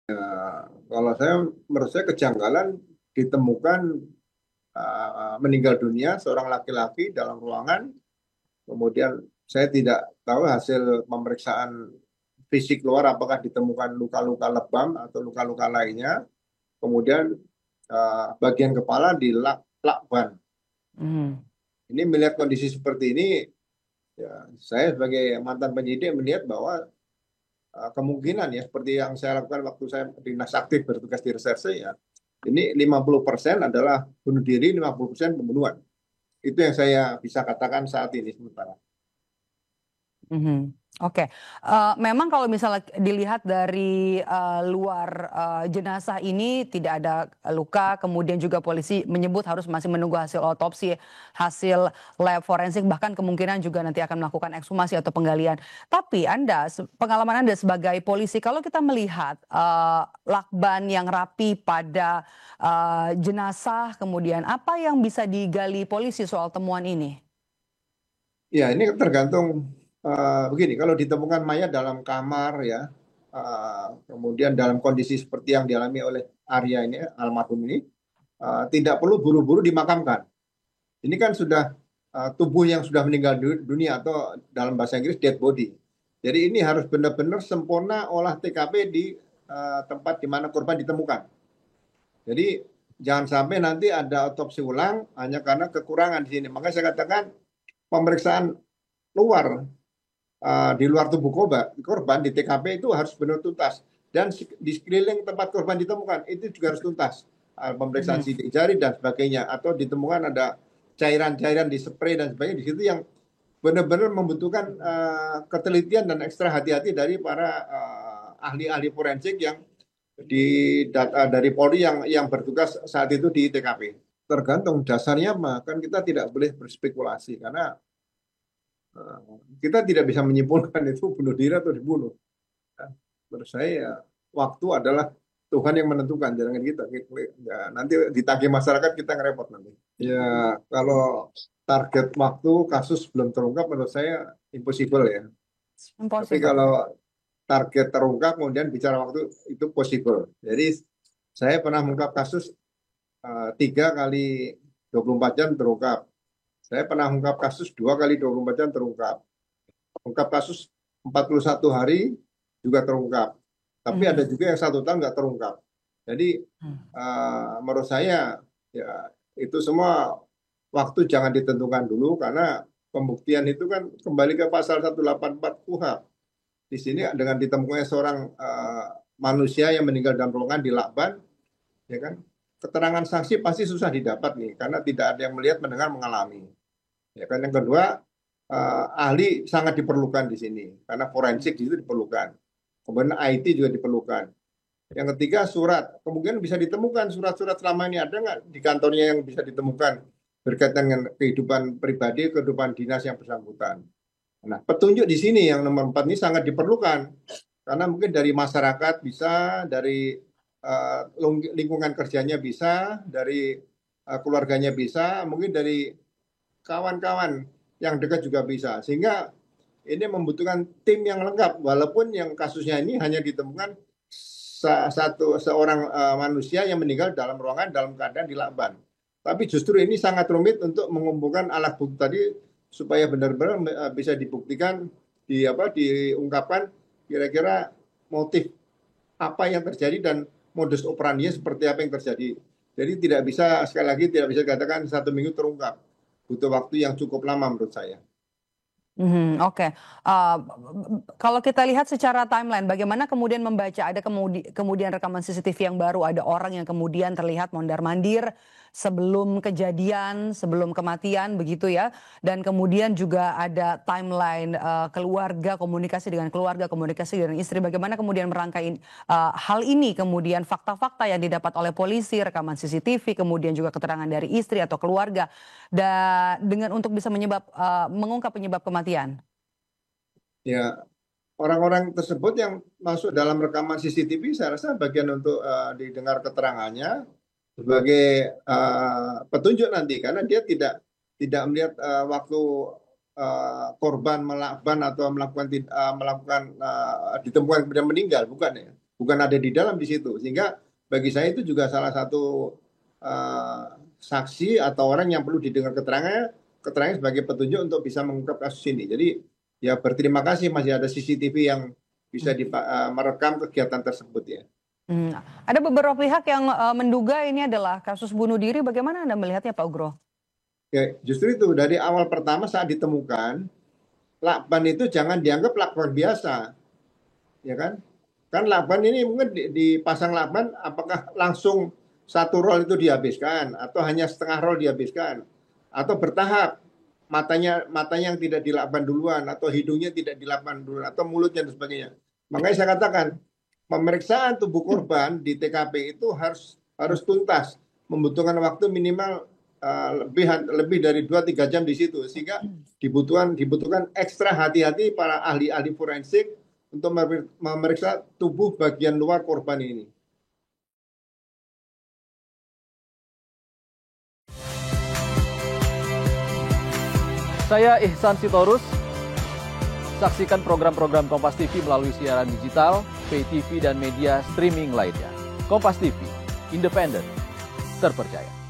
Kalau saya, menurut saya kejanggalan ditemukan meninggal dunia seorang laki-laki dalam ruangan. Kemudian saya tidak tahu hasil pemeriksaan fisik luar apakah ditemukan luka-luka lebam atau luka-luka lainnya. Kemudian bagian kepala dilakban. Mhm. Ini melihat kondisi seperti ini, ya, saya sebagai mantan penyidik melihat bahwa kemungkinan ya seperti yang saya lakukan waktu saya dinas aktif bertugas di reserse ya. Ini 50% adalah bunuh diri, 50% pembunuhan. Itu yang saya bisa katakan saat ini sementara. Mhm. Oke, memang kalau misalnya dilihat dari luar jenazah ini tidak ada luka, kemudian juga polisi menyebut harus masih menunggu hasil otopsi, hasil lab forensik, bahkan kemungkinan juga nanti akan melakukan ekshumasi atau penggalian. Tapi Anda, pengalaman Anda sebagai polisi, kalau kita melihat lakban yang rapi pada jenazah, kemudian apa yang bisa digali polisi soal temuan ini? Ya, ini tergantung begini. Kalau ditemukan mayat dalam kamar ya, kemudian dalam kondisi seperti yang dialami oleh Arya ini, almarhum ini, tidak perlu buru-buru dimakamkan. Ini kan sudah tubuh yang sudah meninggal dunia atau dalam bahasa Inggris dead body. Jadi ini harus benar-benar sempurna olah TKP di tempat di mana korban ditemukan. Jadi jangan sampai nanti ada otopsi ulang hanya karena kekurangan di sini. Makanya saya katakan pemeriksaan luar di luar tubuh korban di TKP itu harus benar tuntas, dan di sekeliling tempat korban ditemukan itu juga harus tuntas. Pemeriksaan Mhm. sidik jari dan sebagainya, atau ditemukan ada cairan-cairan di spray dan sebagainya, di situ yang benar-benar membutuhkan ketelitian dan ekstra hati-hati dari para ahli-ahli forensik yang di data dari Polri yang bertugas saat itu di TKP. Tergantung dasarnya apa, kan kita tidak boleh berspekulasi karena eh, kita tidak bisa menyimpulkan itu bunuh diri atau dibunuh. Ya, menurut saya ya, waktu adalah Tuhan yang menentukan, jangan kita. Ya, nanti ditagih masyarakat kita ngerepot nanti. Ya, kalau target waktu kasus belum terungkap menurut saya impossible ya. Tapi Impossible. kalau target terungkap kemudian bicara waktu itu possible. Jadi saya pernah mengungkap kasus 3 kali 24 jam terungkap. Saya pernah mengungkap kasus 2 kali 24 jam terungkap. Ungkap kasus 41 hari juga terungkap. Tapi ada Mhm. juga yang 1 tahun nggak terungkap. Jadi Hmm. menurut saya ya itu semua waktu jangan ditentukan dulu, karena pembuktian itu kan kembali ke pasal 184 KUHP. Di sini dengan ditemukannya seorang manusia yang meninggal dalam ruangan di lakban, ya kan, keterangan saksi pasti susah didapat nih karena tidak ada yang melihat, mendengar, mengalami. Ya kan, yang kedua, ahli sangat diperlukan di sini karena forensik itu diperlukan. Kemudian IT juga diperlukan. Yang ketiga, surat. Kemungkinan bisa ditemukan surat-surat selama ini ada nggak di kantornya yang bisa ditemukan berkaitan dengan kehidupan pribadi, kehidupan dinas yang bersangkutan. Nah, petunjuk di sini yang nomor 4 ini sangat diperlukan karena mungkin dari masyarakat bisa, dari lingkungan kerjanya bisa, dari keluarganya bisa, mungkin dari kawan-kawan yang dekat juga bisa. Sehingga ini membutuhkan tim yang lengkap. Walaupun yang kasusnya ini hanya ditemukan seorang manusia yang meninggal dalam ruangan dalam keadaan dilakban. Tapi justru ini sangat rumit untuk mengumpulkan alat bukti tadi supaya benar-benar bisa dibuktikan, diungkapkan kira-kira motif apa yang terjadi dan modus operandinya seperti apa yang terjadi. Jadi tidak bisa, sekali lagi tidak bisa dikatakan 1 minggu terungkap. Butuh waktu yang cukup lama menurut saya. Mhm, oke. Kalau kita lihat secara timeline, bagaimana kemudian membaca ada kemudian rekaman CCTV yang baru, ada orang yang kemudian terlihat mondar-mandir sebelum kejadian, sebelum kematian begitu ya. Dan kemudian juga ada timeline keluarga, komunikasi dengan keluarga, komunikasi dengan istri. Bagaimana kemudian merangkai hal ini, kemudian fakta-fakta yang didapat oleh polisi, rekaman CCTV, kemudian juga keterangan dari istri atau keluarga, dan dengan untuk bisa mengungkap penyebab kematian. Ya, orang-orang tersebut yang masuk dalam rekaman CCTV, saya rasa bagian untuk didengar keterangannya sebagai petunjuk nanti, karena dia tidak melihat waktu korban melakukan atau melakukan ditemukan kemudian meninggal, bukan ya. bukan ada di dalam di situ. Sehingga bagi saya itu juga salah satu saksi atau orang yang perlu didengar keterangannya sebagai petunjuk untuk bisa mengungkap kasus ini. Jadi ya berterima kasih masih ada CCTV yang bisa merekam kegiatan tersebut ya. Ada beberapa pihak yang menduga ini adalah kasus bunuh diri. Bagaimana Anda melihatnya, Pak Ugro? Ya, justru itu dari awal pertama saat ditemukan, lakban itu jangan dianggap lakban biasa, ya kan? Kan lakban ini mungkin dipasang lakban, apakah langsung satu roll itu dihabiskan, atau hanya setengah roll dihabiskan, atau bertahap, matanya yang tidak dilakban duluan, atau hidungnya tidak dilakban duluan, atau mulutnya dan sebagainya. Makanya saya katakan pemeriksaan tubuh korban di TKP itu harus tuntas, membutuhkan waktu minimal lebih dari 2-3 jam di situ, sehingga dibutuhkan ekstra hati-hati para ahli-ahli forensik untuk memeriksa tubuh bagian luar korban ini. Saya Ihsan Sitorus. Saksikan program-program Kompas TV melalui siaran digital, pay TV, dan media streaming lainnya. Kompas TV, independen, terpercaya.